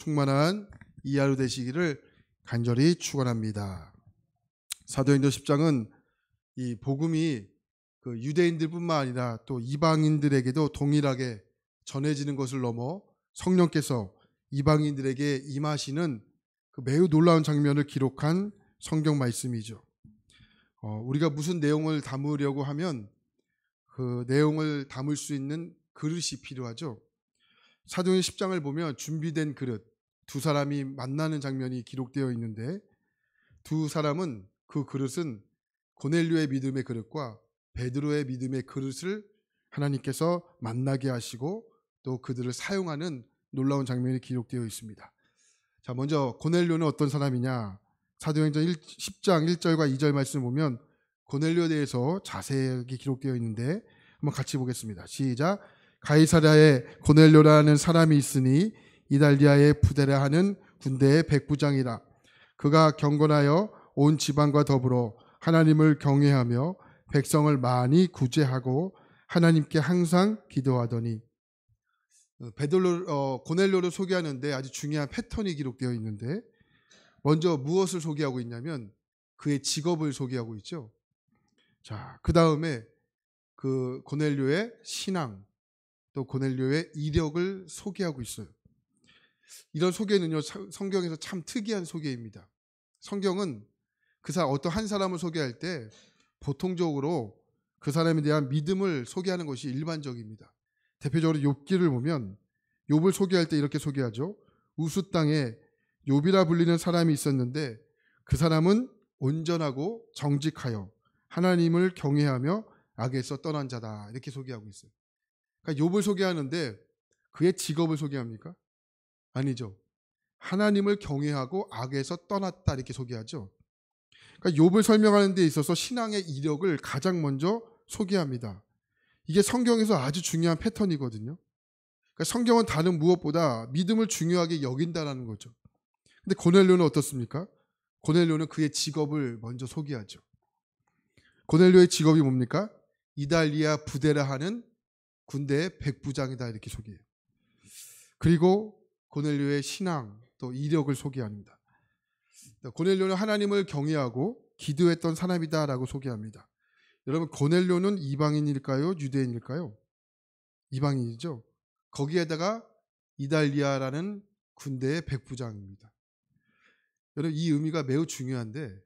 충만한 이 하루 되시기를 간절히 축원합니다. 사도행전 10장은 이 복음이 그 유대인들뿐만 아니라 또 이방인들에게도 동일하게 전해지는 것을 넘어 성령께서 이방인들에게 임하시는 그 매우 놀라운 장면을 기록한 성경 말씀이죠. 우리가 무슨 내용을 담으려고 하면 그 내용을 담을 수 있는 그릇이 필요하죠. 사도행전 10장을 보면 준비된 그릇, 두 사람이 만나는 장면이 기록되어 있는데 두 사람은 그 그릇은 고넬료의 믿음의 그릇과 베드로의 믿음의 그릇을 하나님께서 만나게 하시고 또 그들을 사용하는 놀라운 장면이 기록되어 있습니다. 자, 먼저 고넬료는 어떤 사람이냐? 사도행전 10장 1절과 2절 말씀을 보면 고넬료에 대해서 자세하게 기록되어 있는데 한번 같이 보겠습니다. 시작. 가이사랴에 고넬료라는 사람이 있으니 이달리아에 부대라 하는 군대의 백부장이라. 그가 경건하여 온 지방과 더불어 하나님을 경외하며 백성을 많이 구제하고 하나님께 항상 기도하더니. 고넬료를 소개하는데 아주 중요한 패턴이 기록되어 있는데 먼저 무엇을 소개하고 있냐면 그의 직업을 소개하고 있죠. 자, 그 다음에 그 고넬료의 신앙 또 고넬료의 이력을 소개하고 있어요. 이런 소개는요 성경에서 참 특이한 소개입니다. 성경은 어떤 한 사람을 소개할 때 보통적으로 그 사람에 대한 믿음을 소개하는 것이 일반적입니다. 대표적으로 욥기를 보면 욥을 소개할 때 이렇게 소개하죠. 우수 땅에 욥이라 불리는 사람이 있었는데 그 사람은 온전하고 정직하여 하나님을 경외하며 악에서 떠난 자다. 이렇게 소개하고 있어요. 그러니까 욥을 소개하는데 그의 직업을 소개합니까? 아니죠. 하나님을 경외하고 악에서 떠났다 이렇게 소개하죠. 그러니까 욥을 설명하는 데 있어서 신앙의 이력을 가장 먼저 소개합니다. 이게 성경에서 아주 중요한 패턴이거든요. 그러니까 성경은 다른 무엇보다 믿음을 중요하게 여긴다는 거죠. 근데 고넬료는 어떻습니까? 고넬료는 그의 직업을 먼저 소개하죠. 고넬료의 직업이 뭡니까? 이달리아 부대라 하는 군대의 백부장이다 이렇게 소개해요. 그리고 고넬료의 신앙 또 이력을 소개합니다. 고넬료는 하나님을 경외하고 기도했던 사람이다라고 소개합니다. 여러분 고넬료는 이방인일까요? 유대인일까요? 이방인이죠. 거기에다가 이달리아라는 군대의 백부장입니다. 여러분 이 의미가 매우 중요한데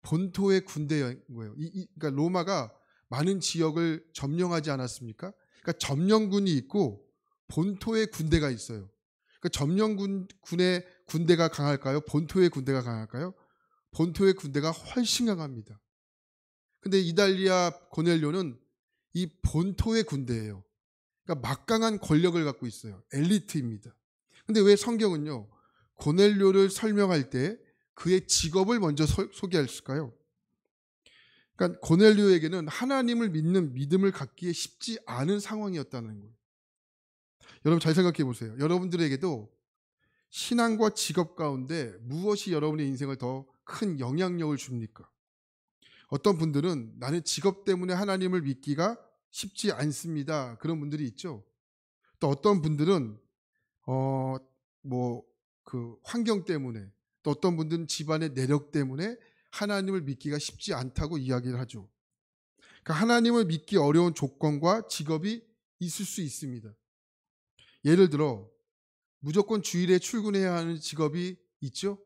본토의 군대인 거예요. 그러니까 로마가 많은 지역을 점령하지 않았습니까? 그러니까 점령군이 있고 본토의 군대가 있어요. 그러니까 점령군의 군대가 강할까요? 본토의 군대가 강할까요? 본토의 군대가 훨씬 강합니다. 근데 이달리아 고넬료는 이 본토의 군대예요. 그러니까 막강한 권력을 갖고 있어요. 엘리트입니다. 근데 왜 성경은요 고넬료를 설명할 때 그의 직업을 먼저 소개했을까요? 그러니까 고넬료에게는 하나님을 믿는 믿음을 갖기에 쉽지 않은 상황이었다는 거예요. 여러분 잘 생각해 보세요. 여러분들에게도 신앙과 직업 가운데 무엇이 여러분의 인생을 더 큰 영향력을 줍니까? 어떤 분들은 나는 직업 때문에 하나님을 믿기가 쉽지 않습니다. 그런 분들이 있죠. 또 어떤 분들은 그 환경 때문에 또 어떤 분들은 집안의 내력 때문에 하나님을 믿기가 쉽지 않다고 이야기를 하죠. 그러니까 하나님을 믿기 어려운 조건과 직업이 있을 수 있습니다. 예를 들어 무조건 주일에 출근해야 하는 직업이 있죠.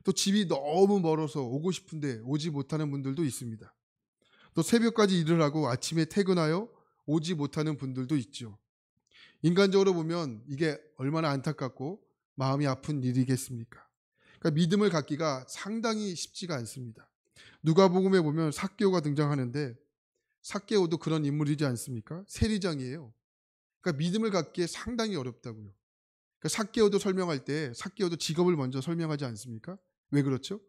또 집이 너무 멀어서 오고 싶은데 오지 못하는 분들도 있습니다. 또 새벽까지 일을 하고 아침에 퇴근하여 오지 못하는 분들도 있죠. 인간적으로 보면 이게 얼마나 안타깝고 마음이 아픈 일이겠습니까? 그러니까 믿음을 갖기가 상당히 쉽지가 않습니다. 누가복음에 보면 삭개오가 등장하는데 삭개오도 그런 인물이지 않습니까? 세리장이에요. 그러니까 믿음을 갖기에 상당히 어렵다고요. 그러니까 삭개오도 설명할 때 삭개오도 직업을 먼저 설명하지 않습니까? 왜 그렇죠?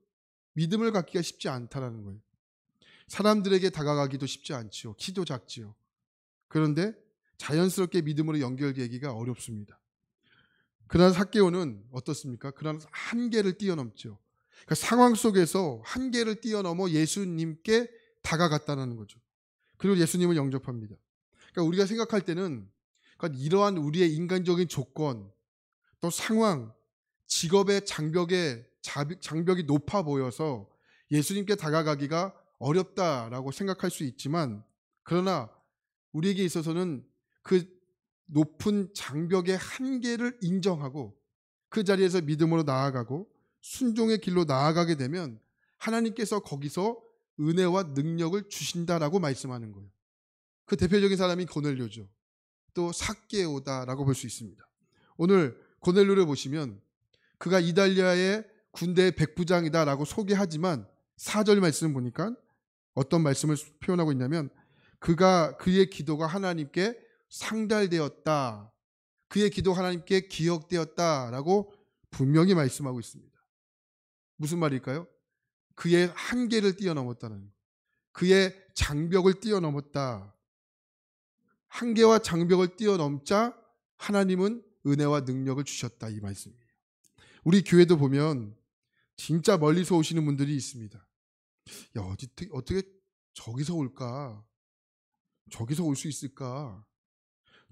믿음을 갖기가 쉽지 않다라는 거예요. 사람들에게 다가가기도 쉽지 않지요. 키도 작지요. 그런데 자연스럽게 믿음으로 연결되기가 어렵습니다. 그러나 삭개오는 어떻습니까? 그런 한계를 뛰어넘죠. 그러니까 상황 속에서 한계를 뛰어넘어 예수님께 다가갔다는 거죠. 그리고 예수님을 영접합니다. 그러니까 우리가 생각할 때는 그러니까 이러한 우리의 인간적인 조건 또 상황, 직업의 장벽이 높아 보여서 예수님께 다가가기가 어렵다라고 생각할 수 있지만, 그러나 우리에게 있어서는 그 높은 장벽의 한계를 인정하고 그 자리에서 믿음으로 나아가고 순종의 길로 나아가게 되면 하나님께서 거기서 은혜와 능력을 주신다라고 말씀하는 거예요. 그 대표적인 사람이 고넬료죠. 또 삭개오다라고 볼 수 있습니다. 오늘 고넬료를 보시면 그가 이달리아의 군대의 백부장이다라고 소개하지만 4절 말씀을 보니까 어떤 말씀을 표현하고 있냐면, 그의 기도가 하나님께 상달되었다, 그의 기도가 하나님께 기억되었다라고 분명히 말씀하고 있습니다. 무슨 말일까요? 그의 한계를 뛰어넘었다는 거예요. 그의 장벽을 뛰어넘었다. 한계와 장벽을 뛰어넘자 하나님은 은혜와 능력을 주셨다, 이 말씀이에요. 우리 교회도 보면 진짜 멀리서 오시는 분들이 있습니다. 야, 어떻게 저기서 올까? 저기서 올 수 있을까?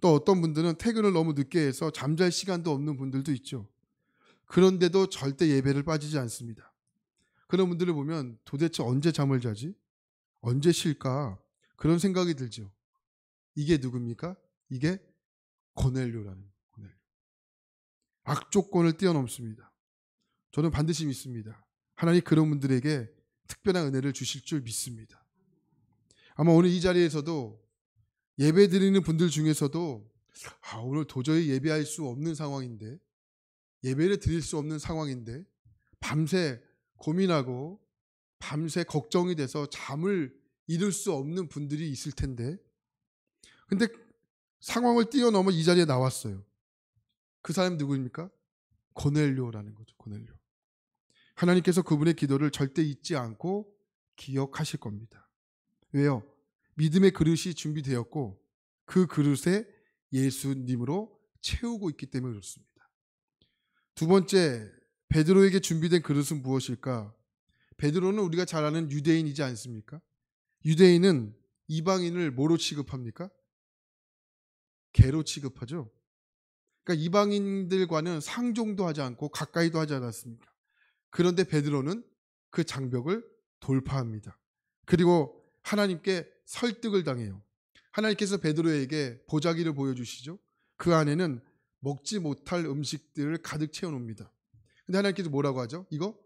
또 어떤 분들은 퇴근을 너무 늦게 해서 잠잘 시간도 없는 분들도 있죠. 그런데도 절대 예배를 빠지지 않습니다. 그런 분들을 보면 도대체 언제 잠을 자지? 언제 쉴까? 그런 생각이 들죠. 이게 누굽니까? 이게 고넬료라는 거예요. 고넬료. 악조건을 뛰어넘습니다. 저는 반드시 믿습니다. 하나님 그런 분들에게 특별한 은혜를 주실 줄 믿습니다. 아마 오늘 이 자리에서도 예배 드리는 분들 중에서도 오늘 도저히 예배할 수 없는 상황인데, 예배를 드릴 수 없는 상황인데 밤새 고민하고 밤새 걱정이 돼서 잠을 이룰 수 없는 분들이 있을 텐데, 근데 상황을 뛰어넘어 이 자리에 나왔어요. 그 사람이 누구입니까? 고넬료라는 거죠. 고넬료. 하나님께서 그분의 기도를 절대 잊지 않고 기억하실 겁니다. 왜요? 믿음의 그릇이 준비되었고 그 그릇에 예수님으로 채우고 있기 때문에 그렇습니다. 두 번째, 베드로에게 준비된 그릇은 무엇일까? 베드로는 우리가 잘 아는 유대인이지 않습니까? 유대인은 이방인을 뭐로 취급합니까? 개로 취급하죠. 그러니까 이방인들과는 상종도 하지 않고 가까이도 하지 않았습니까? 그런데 베드로는 그 장벽을 돌파합니다. 그리고 하나님께 설득을 당해요. 하나님께서 베드로에게 보자기를 보여주시죠. 그 안에는 먹지 못할 음식들을 가득 채워놓습니다. 근데 하나님께서 뭐라고 하죠? 이거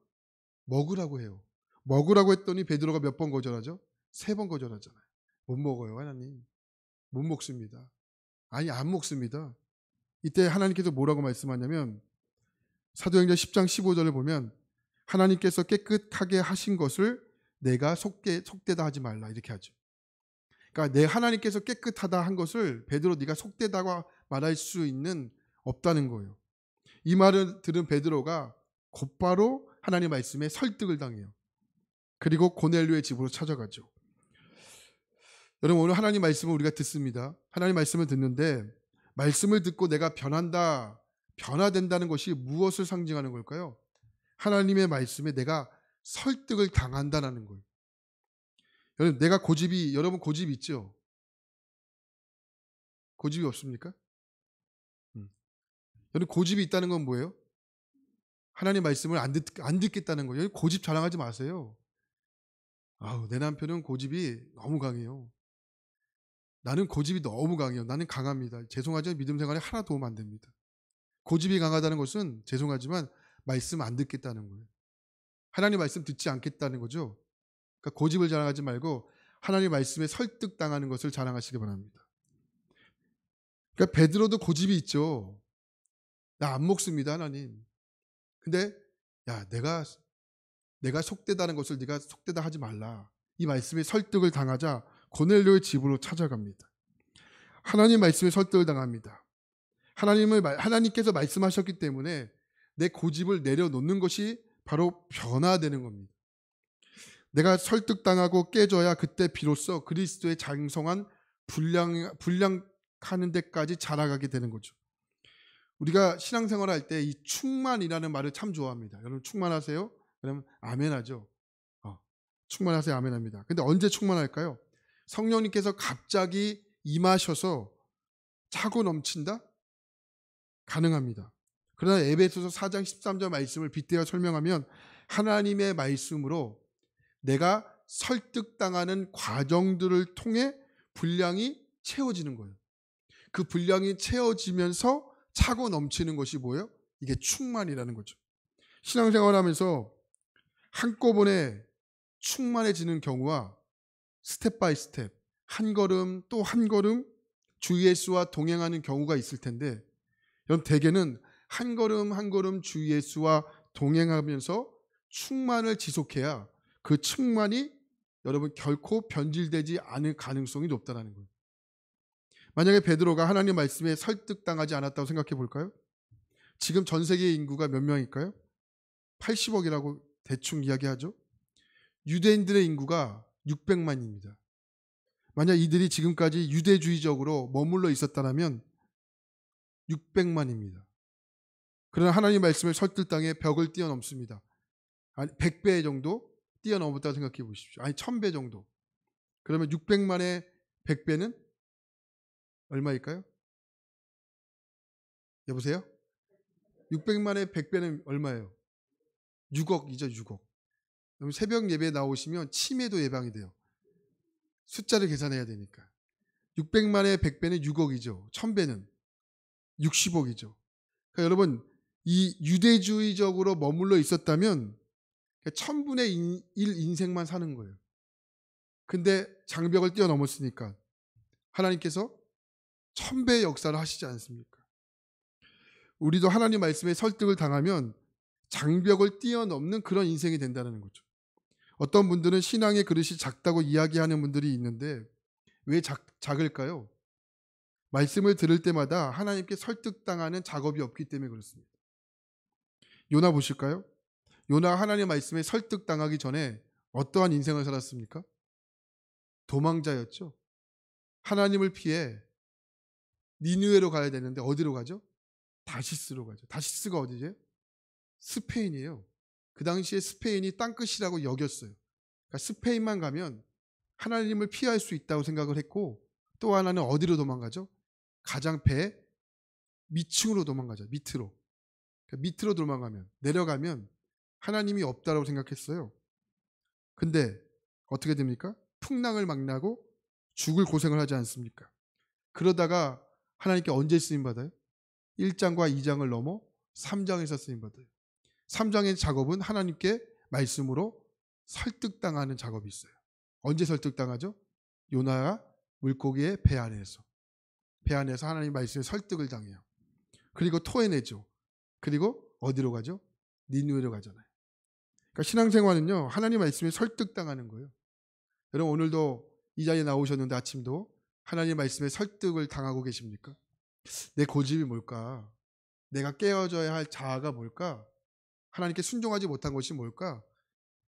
먹으라고 해요. 먹으라고 했더니 베드로가 몇 번 거절하죠? 3번 거절하잖아요. 못 먹어요, 하나님. 못 먹습니다. 아니, 안 먹습니다. 이때 하나님께서 뭐라고 말씀하냐면, 사도행전 10장 15절을 보면 하나님께서 깨끗하게 하신 것을 내가 속되다 하지 말라, 이렇게 하죠. 그러니까 내 하나님께서 깨끗하다 한 것을 베드로 네가 속되다고 말할 수 있는 없다는 거예요. 이 말을 들은 베드로가 곧바로 하나님 말씀에 설득을 당해요. 그리고 고넬료의 집으로 찾아가죠. 여러분, 오늘 하나님 말씀을 우리가 듣습니다. 하나님 말씀을 듣는데 말씀을 듣고 내가 변화된다는 것이 무엇을 상징하는 걸까요? 하나님의 말씀에 내가 설득을 당한다는 거예요. 여러분 고집이 있죠? 고집이 없습니까? 여러분 고집이 있다는 건 뭐예요? 하나님 말씀을 안 듣겠다는 거예요. 고집 자랑하지 마세요. 내 남편은 고집이 너무 강해요. 나는 고집이 너무 강해요. 나는 강합니다. 죄송하지만 믿음 생활에 하나 도움 안 됩니다. 고집이 강하다는 것은 죄송하지만 말씀 안 듣겠다는 거예요. 하나님 말씀 듣지 않겠다는 거죠. 그러니까 고집을 자랑하지 말고 하나님 말씀에 설득당하는 것을 자랑하시기 바랍니다. 그러니까 베드로도 고집이 있죠. 나 안 먹습니다, 하나님. 근데 내가 속되다는 것을 네가 속되다 하지 말라. 이 말씀에 설득을 당하자 고넬료의 집으로 찾아갑니다. 하나님 말씀에 설득을 당합니다. 하나님께서 말씀하셨기 때문에 내 고집을 내려놓는 것이 바로 변화되는 겁니다. 내가 설득당하고 깨져야 그때 비로소 그리스도의 장성한 분량하는 데까지 자라가게 되는 거죠. 우리가 신앙생활을 할 때 이 충만이라는 말을 참 좋아합니다. 여러분 충만하세요? 그러면 아멘하죠. 충만하세요, 아멘합니다. 근데 언제 충만할까요? 성령님께서 갑자기 임하셔서 차고 넘친다? 가능합니다. 그러나 에베소서 4장 13절 말씀을 빗대어 설명하면 하나님의 말씀으로 내가 설득당하는 과정들을 통해 분량이 채워지는 거예요. 그 분량이 채워지면서 차고 넘치는 것이 뭐예요? 이게 충만이라는 거죠. 신앙생활하면서 한꺼번에 충만해지는 경우와 스텝 바이 스텝, 한 걸음 또 한 걸음 주 예수와 동행하는 경우가 있을 텐데, 이런 대개는 한 걸음 한 걸음 주 예수와 동행하면서 충만을 지속해야 그 충만이 여러분 결코 변질되지 않을 가능성이 높다는 거예요. 만약에 베드로가 하나님 말씀에 설득당하지 않았다고 생각해 볼까요? 지금 전 세계 인구가 몇 명일까요? 80억이라고 대충 이야기하죠. 유대인들의 인구가 600만입니다. 만약 이들이 지금까지 유대주의적으로 머물러 있었다면 600만입니다. 그러나 하나님 말씀을 설득당해 벽을 뛰어넘습니다. 아니 100배 정도 뛰어넘었다고 생각해 보십시오. 아니 1000배 정도. 그러면 600만의 100배는 얼마일까요? 여보세요? 600만의 100배는 얼마예요? 6억이죠, 6억. 그럼 새벽 예배에 나오시면 치매도 예방이 돼요. 숫자를 계산해야 되니까. 600만의 100배는 6억이죠. 1000배는 60억이죠. 그러니까 여러분, 이 유대주의적으로 머물러 있었다면 1000분의 1 인생만 사는 거예요. 근데 장벽을 뛰어넘었으니까 하나님께서 1000배의 역사를 하시지 않습니까? 우리도 하나님 말씀에 설득을 당하면 장벽을 뛰어넘는 그런 인생이 된다는 거죠. 어떤 분들은 신앙의 그릇이 작다고 이야기하는 분들이 있는데 왜 작을까요? 말씀을 들을 때마다 하나님께 설득당하는 작업이 없기 때문에 그렇습니다. 요나 보실까요? 요나 하나님 말씀에 설득당하기 전에 어떠한 인생을 살았습니까? 도망자였죠. 하나님을 피해 니느웨로 가야 되는데 어디로 가죠? 다시스로 가죠. 다시스가 어디죠? 스페인이에요. 그 당시에 스페인이 땅끝이라고 여겼어요. 그러니까 스페인만 가면 하나님을 피할 수 있다고 생각을 했고, 또 하나는 어디로 도망가죠? 가장 배 밑층으로 도망가죠. 밑으로. 그러니까 밑으로 도망가면, 내려가면 하나님이 없다고 생각했어요. 근데 어떻게 됩니까? 풍랑을 만나고 죽을 고생을 하지 않습니까? 그러다가 하나님께 언제 쓰임받아요? 1장과 2장을 넘어 3장에서 쓰임받아요. 3장의 작업은 하나님께 말씀으로 설득당하는 작업이 있어요. 언제 설득당하죠? 요나가 물고기의 배 안에서. 배 안에서 하나님 말씀에 설득을 당해요. 그리고 토해내죠. 그리고 어디로 가죠? 니느웨로 가잖아요. 그러니까 신앙생활은요, 하나님 말씀에 설득당하는 거예요. 여러분 오늘도 이 자리에 나오셨는데 아침도 하나님 말씀에 설득을 당하고 계십니까? 내 고집이 뭘까? 내가 깨어져야 할 자아가 뭘까? 하나님께 순종하지 못한 것이 뭘까?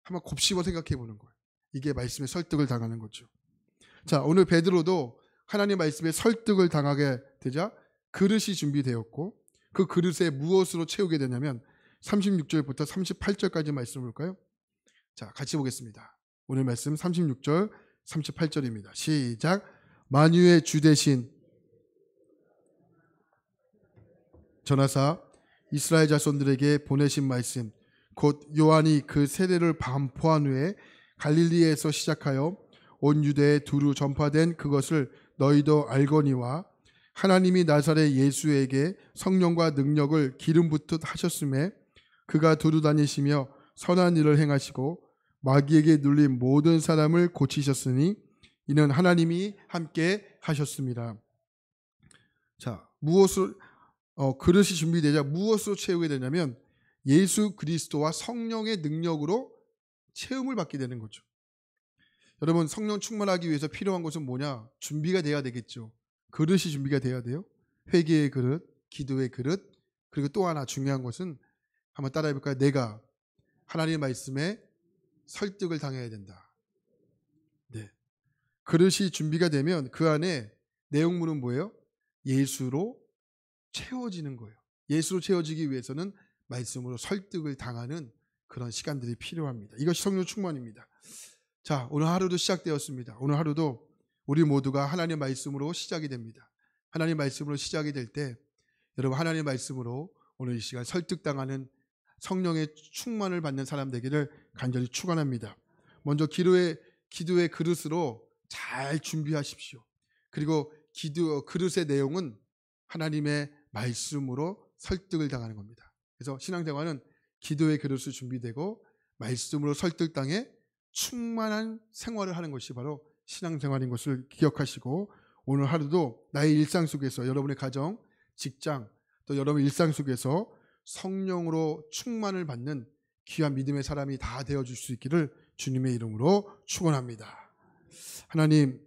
한번 곱씹어 생각해 보는 거예요. 이게 말씀에 설득을 당하는 거죠. 자, 오늘 베드로도 하나님 말씀에 설득을 당하게 되자 그릇이 준비되었고, 그 그릇에 무엇으로 채우게 되냐면 36절부터 38절까지 말씀을 볼까요? 자, 같이 보겠습니다. 오늘 말씀 36절, 38절입니다. 시작. 만유의 주 대신 전하사 이스라엘 자손들에게 보내신 말씀, 곧 요한이 그 세례를 반포한 후에 갈릴리에서 시작하여 온 유대에 두루 전파된 그것을 너희도 알거니와, 하나님이 나사렛 예수에게 성령과 능력을 기름 붓듯 하셨음에 그가 두루 다니시며 선한 일을 행하시고 마귀에게 눌린 모든 사람을 고치셨으니 이는 하나님이 함께 하셨습니다. 자, 무엇을 그릇이 준비되자 무엇으로 채우게 되냐면 예수 그리스도와 성령의 능력으로 채움을 받게 되는 거죠. 여러분, 성령 충만하기 위해서 필요한 것은 뭐냐? 준비가 돼야 되겠죠. 그릇이 준비가 돼야 돼요. 회개의 그릇, 기도의 그릇, 그리고 또 하나 중요한 것은 한번 따라해 볼까요? 내가 하나님의 말씀에 설득을 당해야 된다. 네. 그릇이 준비가 되면 그 안에 내용물은 뭐예요? 예수로 채워지는 거예요. 예수로 채워지기 위해서는 말씀으로 설득을 당하는 그런 시간들이 필요합니다. 이것이 성령 충만입니다. 자, 오늘 하루도 시작되었습니다. 오늘 하루도 우리 모두가 하나님의 말씀으로 시작이 됩니다. 하나님의 말씀으로 시작이 될 때 여러분, 하나님의 말씀으로 오늘 이 시간 설득당하는 성령의 충만을 받는 사람 되기를 간절히 축원합니다. 먼저 기도의 그릇으로 잘 준비하십시오. 그리고 그릇의 내용은 하나님의 말씀으로 설득을 당하는 겁니다. 그래서 신앙생활은 기도의 그릇이 준비되고 말씀으로 설득당해 충만한 생활을 하는 것이 바로 신앙생활인 것을 기억하시고, 오늘 하루도 나의 일상 속에서, 여러분의 가정, 직장, 또 여러분의 일상 속에서 성령으로 충만을 받는 귀한 믿음의 사람이 다 되어줄 수 있기를 주님의 이름으로 축원합니다. 하나님,